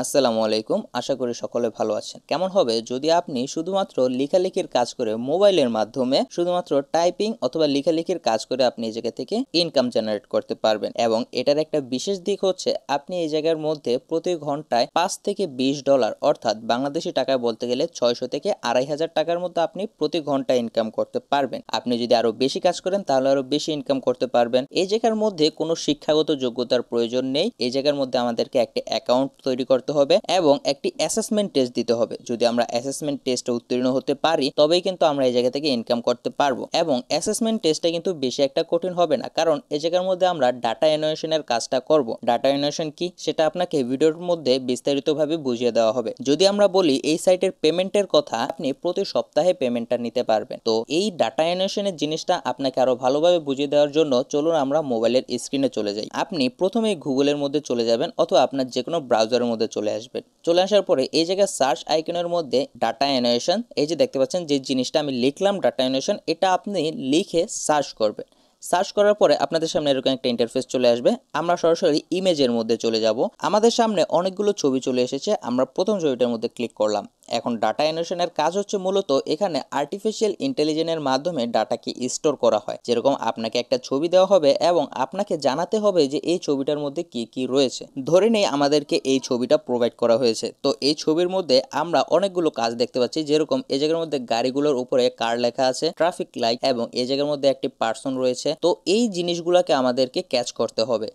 আসসালামু আলাইকুম। আশা করি সকলে ভালো আছেন। কেমন হবে যদি আপনি শুধুমাত্র লেখালেখির কাজ করে মোবাইলের মাধ্যমে শুধুমাত্র টাইপিং অথবা লেখালেখির কাজ করে আপনি এই জায়গা থেকে ইনকাম জেনারেট করতে পারবেন, এবং এটার একটা বিশেষ দিক হচ্ছে আপনি এই জায়গার মধ্যে প্রতি ঘন্টায় 5 থেকে $20 অর্থাৎ বাংলাদেশি টাকায় বলতে গেলে 600 থেকে 2500 টাকার মধ্যে আপনি প্রতি ঘন্টা ইনকাম করতে পারবেন। আপনি যদি আরো বেশি কাজ করেন তাহলে আরো বেশি ইনকাম করতে পারবেন। এই জায়গার মধ্যে কোনো শিক্ষাগত যোগ্যতার প্রয়োজন নেই। এই জায়গার মধ্যে আমাদেরকে একটা অ্যাকাউন্ট তৈরি করতে হবে এবং একটি অ্যাসেসমেন্ট টেস্ট দিতে হবে। যদি আমরা অ্যাসেসমেন্ট টেস্টে উত্তীর্ণ হতে পারি তবেই কিন্তু আমরা এই জায়গা থেকে ইনকাম করতে পারবো। এবং অ্যাসেসমেন্ট টেস্টটা কিন্তু বেশি একটা কঠিন হবে না, কারণ এই জায়গার মধ্যে আমরা ডাটা অ্যানোটেশনের কাজটা করব। ডাটা অ্যানোটেশন কি সেটা আপনাকে ভিডিওর মধ্যে বিস্তারিতভাবে বুঝিয়ে দেওয়া হবে। যদি আমরা বলি এই সাইটের পেমেন্টের কথা, আপনি প্রতি সপ্তাহে পেমেন্টটা নিতে পারবেন। তো এই ডাটা অ্যানোটেশনের জিনিসটা আপনাকে আরো ভালোভাবে বুঝিয়ে দেওয়ার জন্য চলুন আমরা মোবাইলের স্ক্রিনে চলে যাই। আপনি প্রথমে গুগলের মধ্যে চলে যাবেন অথবা আপনার যে কোনো ব্রাউজারের মধ্যে চলে আসবেন। চলে আসার পরে এই জায়গায় সার্চ আইকনের মধ্যে ডাটা অ্যানোটেশন, এই যে দেখতে পাচ্ছেন যে জিনিসটা আমি লিখলাম ডাটা অ্যানোটেশন, এটা আপনি লিখে সার্চ করবেন। সার্চ করার পরে আপনাদের সামনে এরকম একটা ইন্টারফেস চলে আসবে। আমরা সরাসরি ইমেজের মধ্যে চলে যাব। আমাদের সামনে অনেকগুলো ছবি চলে এসেছে। আমরা প্রথম ছবিটার মধ্যে ক্লিক করলাম। এখন ডাটা অ্যানোটেশনের কাজ হচ্ছে মূলত এখানে আর্টিফিশিয়াল ইন্টেলিজেন্সের মাধ্যমে ডাটাকে স্টোর করা হয়। যেরকম আপনাকে একটা ছবি দেওয়া হবে এবং আপনাকে জানাতে হবে যে এই ছবিটার মধ্যে কি কি রয়েছে। ধরে নেই আমাদেরকে এই ছবিটা প্রোভাইড করা হয়েছে, তো এই ছবির মধ্যে আমরা অনেকগুলো কাজ দেখতে পাচ্ছি। যেরকম এই জায়গার মধ্যে গাড়িগুলোর উপরে কার লেখা আছে, ট্রাফিক লাইট, এবং এই জায়গার মধ্যে একটি পার্সন রয়েছে। তো এই জিনিসগুলোকে আমাদেরকে ক্যাচ করতে হবে।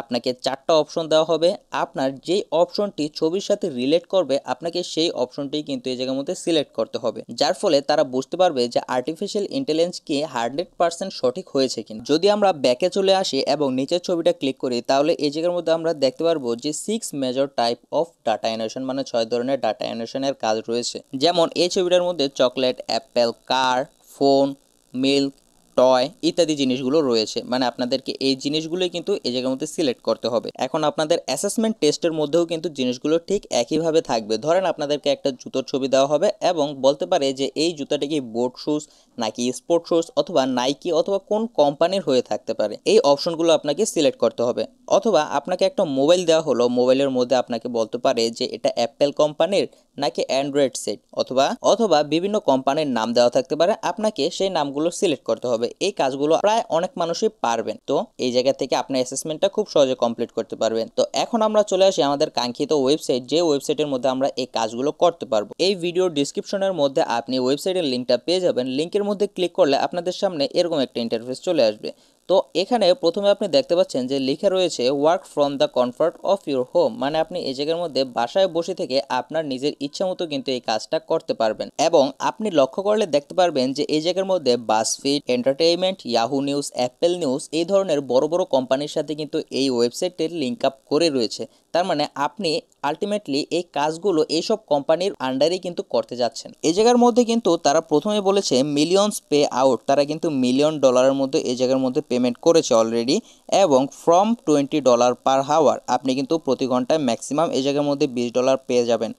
আপনাকে 4টা অপশন দেওয়া হবে। আপনার যেই অপশনটি ছবির সাথে রিলেট করবে আপনাকে সেই অপশনটি কিন্তু এই জায়গার মধ্যে সিলেক্ট করতে হবে, যার ফলে তারা বুঝতে পারবে যে আর্টিফিশিয়াল ইন্টেলিজেন্স কি 100% সঠিক হয়েছে কিনা। যদি আমরা ব্যাকে চলে আসি এবং নিচের ছবিটা ক্লিক করি তাহলে এই জায়গার মধ্যে আমরা দেখতে পারবো যে 6 major type of data annotation, মানে 6 ধরনের ডাটা অ্যানোটেশনের কাজ রয়েছে। যেমন এই ছবিটার মধ্যে চকলেট, অ্যাপেল, কার, ফোন, মিল্ক, টয় ইত্যাদি জিনিসগুলো রয়েছে। মানে আপনাদেরকে এই জিনিসগুলোই কিন্তু এই জায়গার মধ্যে সিলেক্ট করতে হবে। এখন আপনাদের অ্যাসেসমেন্ট টেস্টের মধ্যেও কিন্তু জিনিসগুলো ঠিক একইভাবে থাকবে। ধরেন আপনাদেরকে একটা জুতোর ছবি দেওয়া হবে এবং বলতে পারে যে এই জুতাটা কি বোট শুজ নাকি স্পোর্ট শুজ অথবা নাইকি অথবা কোন কোম্পানির হয়ে থাকতে পারে। এই অপশনগুলো আপনাকে সিলেক্ট করতে হবে। অথবা আপনাকে একটা মোবাইল দেওয়া হলো, মোবাইলের মধ্যে আপনাকে বলতে পারে যে এটা অ্যাপেল কোম্পানির নাকি অ্যান্ড্রয়েড সেট, অথবা অথবা বিভিন্ন কোম্পানির নাম দেওয়া থাকতে পারে। আপনাকে সেই নামগুলো সিলেক্ট করতে হবে। এই কাজগুলো প্রায় অনেক মানুষই পারবেন। তো এই জায়গা থেকে আপনি অ্যাসেসমেন্টটা খুব সহজে কমপ্লিট করতে পারবেন। তো এখন আমরা চলে আসি আমাদের কাঙ্ক্ষিত ওয়েবসাইট, যে ওয়েবসাইটের মধ্যে আমরা এই কাজগুলো করতে পারবো। এই ভিডিওর ডিসক্রিপশনের মধ্যে আপনি ওয়েবসাইটের লিঙ্কটা পেয়ে যাবেন। লিঙ্কের মধ্যে ক্লিক করলে আপনাদের সামনে এরকম একটা ইন্টারফেস চলে আসবে। তো এখানে প্রথমে আপনি দেখতে পাচ্ছেন যে লেখা রয়েছে work from the comfort of your home, মানে আপনি এই জায়গার মধ্যে বাসায় বসে থেকে আপনার নিজের ইচ্ছা মতো কিন্তু এই কাজটা করতে পারবেন। এবং আপনি লক্ষ্য করলে দেখতে পারবেন যে এই জায়গার মধ্যে BuzzFeed, entertainment, Yahoo news, Apple news এই ধরনের বড় বড় কোম্পানির সাথে কিন্তু এই ওয়েবসাইটের লিঙ্ক আপ করে রয়েছে। তার মানে আপনি আলটিমেটলি এই কাজগুলো এইসব কোম্পানির আন্ডারেই কিন্তু করতে যাচ্ছেন। এই জায়গার মধ্যে কিন্তু তারা প্রথমে বলেছে মিলিয়নস পে আউট, তারা কিন্তু $1,000,000 মধ্যে এই জায়গার মধ্যে পেমেন্ট করেছে অলরেডি। এবং ফ্রম $20 পার হাওয়ার, আপনি কিন্তু প্রতি ঘন্টায় ম্যাক্সিমাম এই জায়গার মধ্যে $20 পেয়ে যাবেন।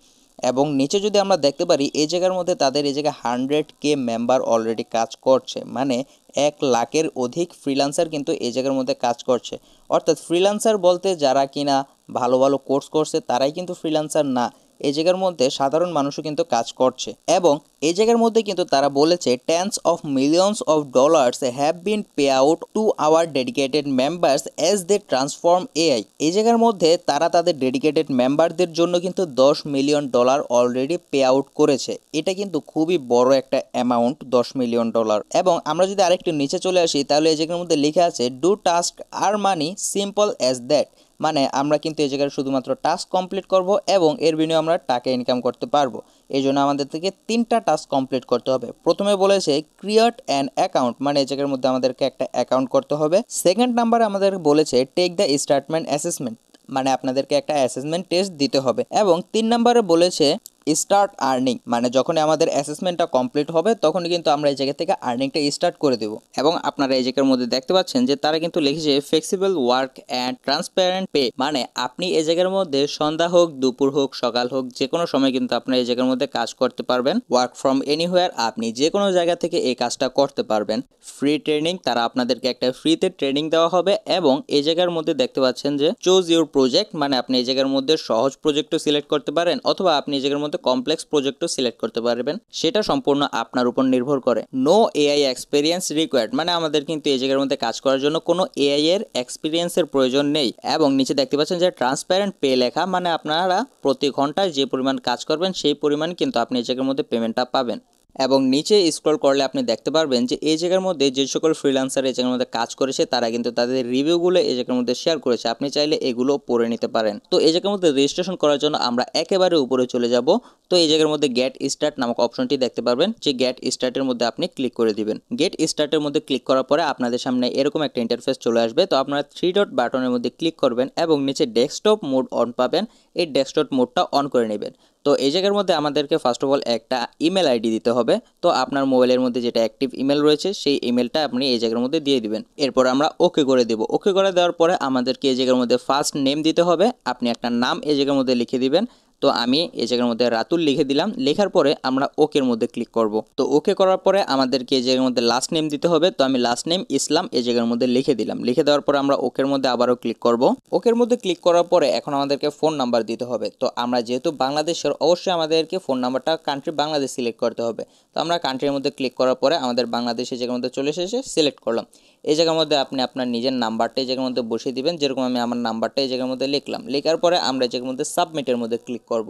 এবং নিচে যদি আমরা দেখতে পারি এই জায়গার মধ্যে তাদের এই জায়গায় 100K মেম্বার অলরেডি কাজ করছে, মানে 1 লাখের অধিক ফ্রিল্যান্সার কিন্তু এই জায়গার মধ্যে কাজ করছে। অর্থাৎ ফ্রিল্যান্সার বলতে যারা কিনা ভালো ভালো কোর্স করছে তারাই কিন্তু ফ্রিল্যান্সার না, এই জায়গার মধ্যে সাধারণ মানুষও কিন্তু কাজ করছে। এবং এই জায়গার মধ্যে কিন্তু তারা বলেছে tens of millions of dollars have been pay out to our dedicated members as they transform AI. এই জায়গার মধ্যে তারা তাদের ডেডিকেটেড মেম্বারদের জন্য কিন্তু $10 মিলিয়ন অলরেডি পে আউট করেছে। এটা কিন্তু খুবই বড় একটা অ্যামাউন্ট, $10 মিলিয়ন। এবং আমরা যদি আরেকটু নিচে চলে আসি তাহলে এই জায়গার মধ্যে লেখা আছে ডু টাস্ক আর মানি সিম্পল অ্যাজ দ্যাট, মানে আমরা কিন্তু এই জায়গায় শুধুমাত্র টাস্ক কমপ্লিট করব এবং এর বিনিময়ে আমরা টাকা ইনকাম করতে পারবো। এই জন্য আমাদের থেকে 3টা টাস্ক কমপ্লিট করতে হবে। প্রথমে বলেছে ক্রিয়েট অ্যান অ্যাকাউন্ট, মানে এই জায়গার মধ্যে আমাদেরকে একটা অ্যাকাউন্ট করতে হবে। সেকেন্ড নাম্বারে আমাদের বলেছে টেক দ্য স্টেটমেন্ট অ্যাসেসমেন্ট, মানে আপনাদেরকে একটা অ্যাসেসমেন্ট টেস্ট দিতে হবে। এবং 3 নম্বরে বলেছে স্টার্ট আর্নিং, মানে যখনই আমাদের অ্যাসেসমেন্টটা কমপ্লিট হবে তখনই কিন্তু আমরা এই জায়গা থেকে আর্নিংটা স্টার্ট করে দেব। এবং আপনারা এই জায়গার মধ্যে দেখতে পাচ্ছেন যে তারা কিন্তু লিখেছে flexible work and transparent pay, মানে আপনি এই জায়গার মধ্যে সন্ধ্যা হোক, দুপুর হোক, সকাল হোক, যে কোনো সময় কিন্তু আপনারা এই জায়গার মধ্যে কাজ করতে পারবেন। ওয়ার্ক ফ্রম এনিহোয়ার, আপনি যে কোনো জায়গা থেকে এই কাজটা করতে পারবেন। ফ্রি ট্রেনিং, তারা আপনাদেরকে একটা ফ্রিতে ট্রেনিং দেওয়া হবে। এবং এই জায়গার মধ্যে দেখতে পাচ্ছেন যে চুজ ইউর প্রজেক্ট, মানে আপনি এই জায়গার মধ্যে সহজ প্রজেক্টও সিলেক্ট করতে পারেন অথবা আপনি এই জায়গার মধ্যে কমপ্লেক্স প্রজেক্টও সিলেক্ট করতে পারবেন, সেটা সম্পূর্ণ আপনার উপর নির্ভর করে। নো এআই এক্সপিরিয়েন্স রিকোয়ার্ড, মানে আমাদের কিন্তু এই জায়গার মধ্যে কাজ করার জন্য কোনো এআই এর এক্সপিরিয়েন্সের প্রয়োজন নেই। এবং নিচে দেখতে পাচ্ছেন যে ট্রান্সপারেন্ট পে লেখা, মানে আপনারা প্রতি ঘন্টায় যে পরিমাণ কাজ করবেন সেই পরিমাণ কিন্তু আপনি এই জায়গার মধ্যে পেমেন্টটা পাবেন। এবং নিচে স্ক্রল করলে আপনি দেখতে পারবেন যে এই জায়গার মধ্যে যে সকল ফ্রিল্যান্সার এই জায়গার মধ্যে কাজ করেছে তারা কিন্তু তাদের রিভিউগুলো এই জায়গার মধ্যে শেয়ার করেছে, আপনি চাইলে এগুলো পড়ে নিতে পারেন। তো এই জায়গার মধ্যে রেজিস্ট্রেশন করার জন্য আমরা একেবারে উপরে চলে যাব। তো এই জায়গার মধ্যে গেট স্টার্ট নামক অপশনটি দেখতে পারবেন, যে গেট স্টার্টের মধ্যে আপনি ক্লিক করে দিবেন। গেট স্টার্টের মধ্যে ক্লিক করার পরে আপনাদের সামনে এরকম একটা ইন্টারফেস চলে আসবে। তো আপনারা 3 ডট বাটনের মধ্যে ক্লিক করবেন এবং নিচে ডেস্কটপ মোড অন পাবেন, এই ডেস্কটপ মোডটা অন করে নেবেন। তো এই জায়গার মধ্যে আমাদেরকে ফার্স্ট অফ অল একটা ইমেল আইডি দিতে হবে। তো আপনার মোবাইলের মধ্যে যেটা অ্যাক্টিভ ইমেল রয়েছে সেই ইমেলটা আপনি এই জায়গার মধ্যে দিয়ে দিবেন। এরপর আমরা ওকে করে দেব। ওকে করে দেওয়ার পরে আমাদেরকে এই জায়গার মধ্যে ফার্স্ট নেম দিতে হবে, আপনি একটা নাম এই জায়গার মধ্যে লিখে দিবেন। তো আমি এই জায়গার মধ্যে রাতুল লিখে দিলাম। লেখার পরে আমরা ওকের মধ্যে ক্লিক করব। তো ওকে করার পরে আমাদেরকে এই জায়গার মধ্যে লাস্ট নেম দিতে হবে। তো আমি লাস্ট নেম ইসলাম এই জায়গার মধ্যে লিখে দিলাম। লিখে দেওয়ার পরে আমরা ওকের মধ্যে আবারও ক্লিক করব। ওকের মধ্যে ক্লিক করার পরে এখন আমাদেরকে ফোন নাম্বার দিতে হবে। তো আমরা যেহেতু বাংলাদেশের, অবশ্যই আমাদেরকে ফোন নাম্বারটা কান্ট্রি বাংলাদেশ সিলেক্ট করতে হবে। তো আমরা কান্ট্রির মধ্যে ক্লিক করার পরে আমাদের বাংলাদেশ এই জায়গার মধ্যে চলে এসেছে, সিলেক্ট করলাম। এই জায়গার মধ্যে আপনি আপনার নিজের নাম্বারটা এই জায়গার মধ্যে বসিয়ে দিবেন, যেরকম আমি আমার নাম্বারটা এই জায়গার মধ্যে লিখলাম। লেখার পরে আমরা এই জায়গার মধ্যে সাবমিটের মধ্যে ক্লিক করব।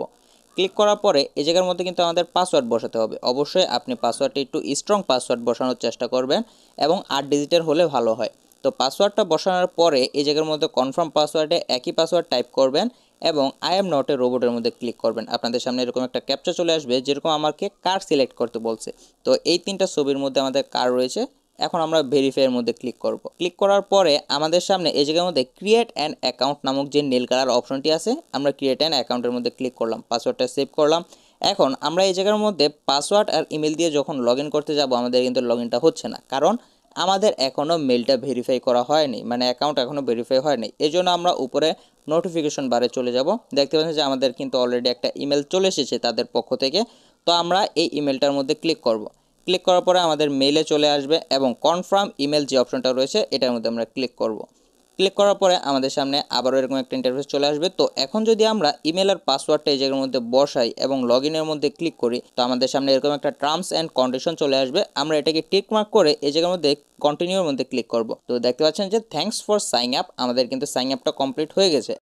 ক্লিক করার পরে এই জায়গার মধ্যে কিন্তু আমাদের পাসওয়ার্ড বসাতে হবে। অবশ্যই আপনি পাসওয়ার্ডটা একটু স্ট্রং পাসওয়ার্ড বসানোর চেষ্টা করবেন এবং 8 ডিজিটের হলে ভালো হয়। তো পাসওয়ার্ডটা বসানোর পরে এই জায়গার মধ্যে কনফার্ম পাসওয়ার্ডে একই পাসওয়ার্ড টাইপ করবেন এবং আই এম নট এ রোবটের মধ্যে ক্লিক করবেন। আপনাদের সামনে এরকম একটা ক্যাপচা চলে আসবে, যেরকম আমাকে কার সিলেক্ট করতে বলছে। তো এই 3টা ছবির মধ্যে আমাদের কার রয়েছে। এখন আমরা ভেরিফাইয়ের মধ্যে ক্লিক করব। ক্লিক করার পরে আমাদের সামনে এই জায়গার মধ্যে ক্রিয়েট অ্যান অ্যাকাউন্ট নামক যে নীল কালার অপশনটি আছে, আমরা ক্রিয়েট অ্যান অ্যাকাউন্টের মধ্যে ক্লিক করলাম, পাসওয়ার্ডটা সেভ করলাম। এখন আমরা এই জায়গার মধ্যে পাসওয়ার্ড আর ইমেল দিয়ে যখন লগ ইন করতে যাব আমাদের কিন্তু লগ ইনটা হচ্ছে না, কারণ আমাদের এখনও মেলটা ভেরিফাই করা হয়নি, মানে অ্যাকাউন্ট এখনও ভেরিফাই হয়নি। এই জন্য আমরা উপরে নোটিফিকেশন বারে চলে যাব। দেখতে পাচ্ছেন যে আমাদের কিন্তু অলরেডি একটা ইমেল চলে এসেছে তাদের পক্ষ থেকে। তো আমরা এই ইমেলটার মধ্যে ক্লিক করব। ক্লিক করার পরে আমাদের মেইলে চলে আসবে এবং কনফার্ম ইমেল যে অপশনটা রয়েছে এটার মধ্যে আমরা ক্লিক করব। ক্লিক করার পরে আমাদের সামনে আবারও এরকম একটা ইন্টারফেস চলে আসবে। তো এখন যদি আমরা ইমেল আর পাসওয়ার্ডটা এই জায়গার মধ্যে বসাই এবং লগ ইনের মধ্যে ক্লিক করি, তো আমাদের সামনে এরকম একটা টার্মস অ্যান্ড কন্ডিশন চলে আসবে। আমরা এটাকে টিক মার্ক করে এই জায়গার মধ্যে কন্টিনিউর মধ্যে ক্লিক করব। তো দেখতে পাচ্ছেন যে থ্যাঙ্কস ফর সাইন আপ, আমাদের কিন্তু সাইন আপটা কমপ্লিট হয়ে গেছে।